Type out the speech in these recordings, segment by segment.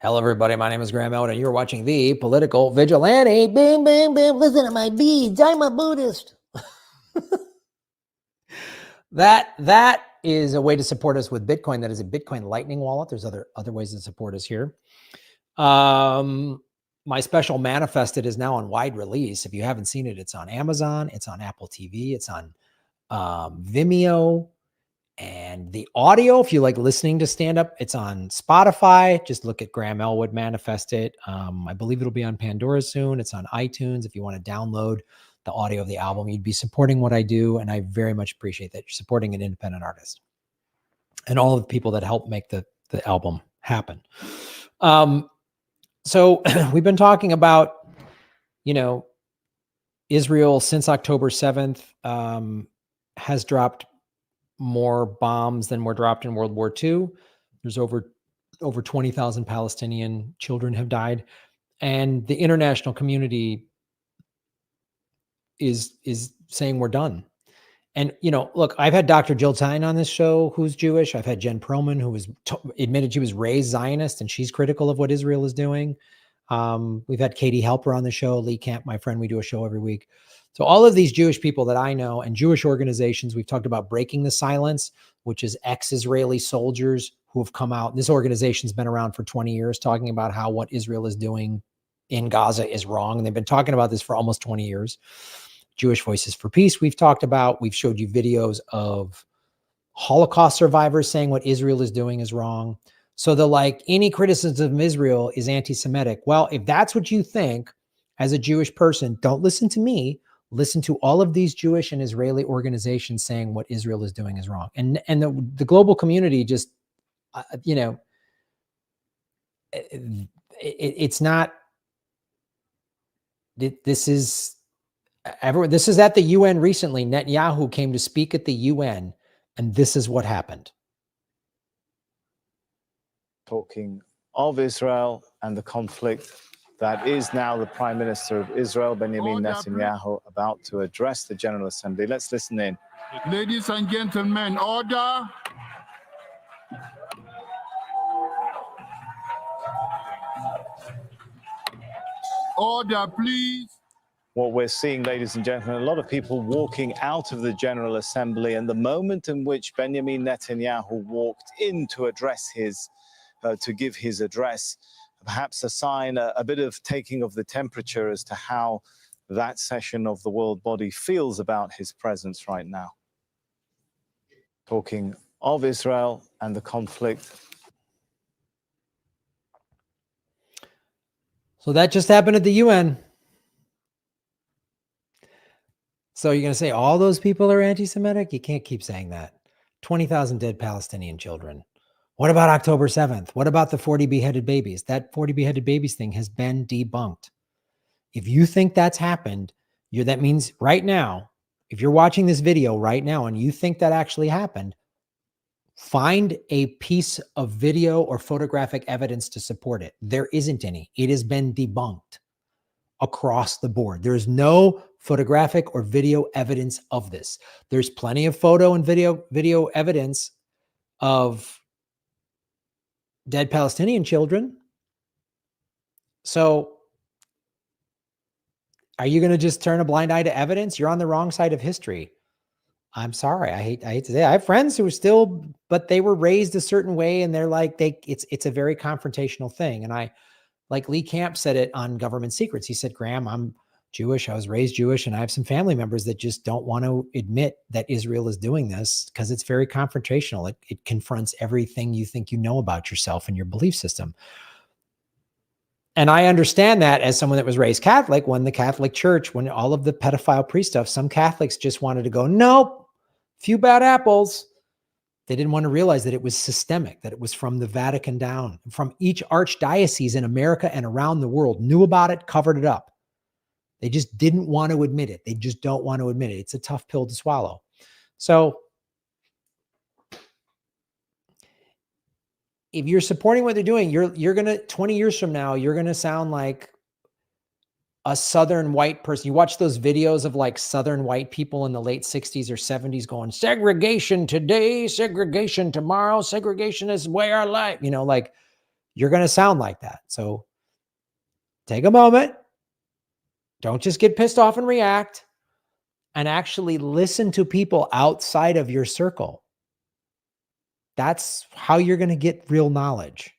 Hello, everybody. My name is Graham Elwood, and you're watching The Political Vigilante. Boom, boom, boom. Listen to my beads. I'm a Buddhist. That is a way to support us with Bitcoin. That is a Bitcoin Lightning wallet. There's other ways to support us here. My special Manifested is now on wide release. If you haven't seen it, it's on Amazon. It's on Apple TV. It's on Vimeo. And the audio, if you like listening to stand-up, it's on Spotify. Just look at Graham Elwood Manifested. I believe it'll be on Pandora soon. It's on iTunes. If you want to download the audio of the album, you'd be supporting what I do. And I very much appreciate that you're supporting an independent artist and all of the people that help make the album happen. So we've been talking about, Israel since October 7th has dropped more bombs than were dropped in World War II. There's over 20,000 Palestinian children have died. And the international community is saying we're done. And, look, I've had Dr. Jill Stein on this show, who's Jewish. I've had Jen Perlman, who was admitted she was raised Zionist, and she's critical of what Israel is doing. We've had Katie Helper on the show, Lee Camp, my friend. We do a show every week. So all of these Jewish people that I know and Jewish organizations, we've talked about Breaking the Silence, which is ex-Israeli soldiers who have come out. This organization's been around for 20 years talking about how what Israel is doing in Gaza is wrong. And they've been talking about this for almost 20 years. Jewish Voices for Peace, we've talked about. We've showed you videos of Holocaust survivors saying what Israel is doing is wrong. So any criticism of Israel is anti-Semitic. Well, if that's what you think as a Jewish person, don't listen to me. Listen to all of these Jewish and Israeli organizations saying what Israel is doing is wrong. And the global community just, it's not, this is at the UN recently. Netanyahu came to speak at the UN, and this is what happened. Talking of Israel and the conflict that is now the Prime Minister of Israel, Benjamin Netanyahu, about to address the General Assembly. Let's listen in. Ladies and gentlemen, order. Order, please. What we're seeing, ladies and gentlemen, a lot of people walking out of the General Assembly, and the moment in which Benjamin Netanyahu walked in to address to give his address, perhaps a sign, a bit of taking of the temperature as to how that session of the world body feels about his presence right now. Talking of Israel and the conflict. So that just happened at the UN. So you're going to say all those people are anti-Semitic? You can't keep saying that. 20,000 dead Palestinian children. What about October 7th? What about the 40 beheaded babies? That 40 beheaded babies thing has been debunked. If you think that's happened, that means right now, if you're watching this video right now and you think that actually happened, find a piece of video or photographic evidence to support it. There isn't any. It has been debunked across the board. There's no photographic or video evidence of this. There's plenty of photo and video evidence of dead Palestinian children. So are you going to just turn a blind eye to evidence? You're on the wrong side of history. I'm sorry. I hate to say it. I have friends who are still, but they were raised a certain way, and they're like, it's a very confrontational thing. And like Lee Camp said it on Government Secrets. He said, Graham, I'm Jewish. I was raised Jewish, and I have some family members that just don't want to admit that Israel is doing this because it's very confrontational. It confronts everything you think you know about yourself and your belief system. And I understand that as someone that was raised Catholic, when the Catholic Church, when all of the pedophile priest stuff, some Catholics just wanted to go, nope, few bad apples. They didn't want to realize that it was systemic, that it was from the Vatican down, from each archdiocese in America and around the world, knew about it, covered it up. They just didn't want to admit it. They just don't want to admit it. It's a tough pill to swallow. So if you're supporting what they're doing, you're going to, 20 years from now, you're going to sound like a Southern white person. You watch those videos of like Southern white people in the late 60s or 70s going, segregation today, segregation tomorrow, segregation is way our life. you're going to sound like that. So take a moment. Don't just get pissed off and react, and actually listen to people outside of your circle. That's how you're going to get real knowledge.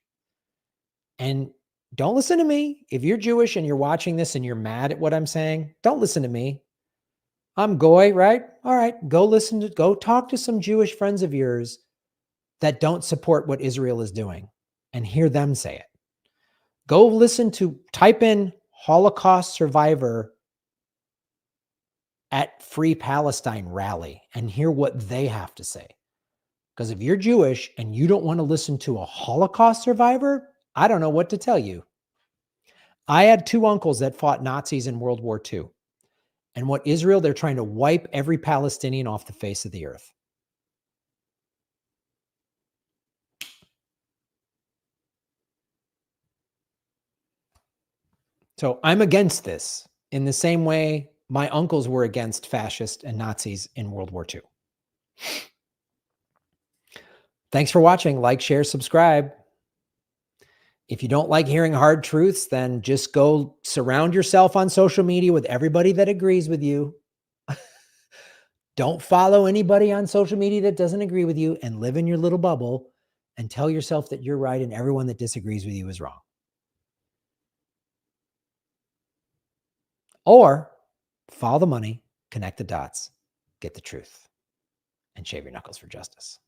And don't listen to me. If you're Jewish and you're watching this and you're mad at what I'm saying, don't listen to me. I'm Goy, right? All right, go talk to some Jewish friends of yours that don't support what Israel is doing and hear them say it. Go type in Holocaust survivor at Free Palestine rally and hear what they have to say. Because if you're Jewish and you don't want to listen to a Holocaust survivor, I don't know what to tell you. I had 2 uncles that fought Nazis in World War II. And what Israel, they're trying to wipe every Palestinian off the face of the earth. So I'm against this in the same way my uncles were against fascists and Nazis in World War II. Thanks for watching. Like, share, subscribe. If you don't like hearing hard truths, then just go surround yourself on social media with everybody that agrees with you. Don't follow anybody on social media that doesn't agree with you, and live in your little bubble and tell yourself that you're right and everyone that disagrees with you is wrong. Or follow the money, connect the dots, get the truth, and shave your knuckles for justice.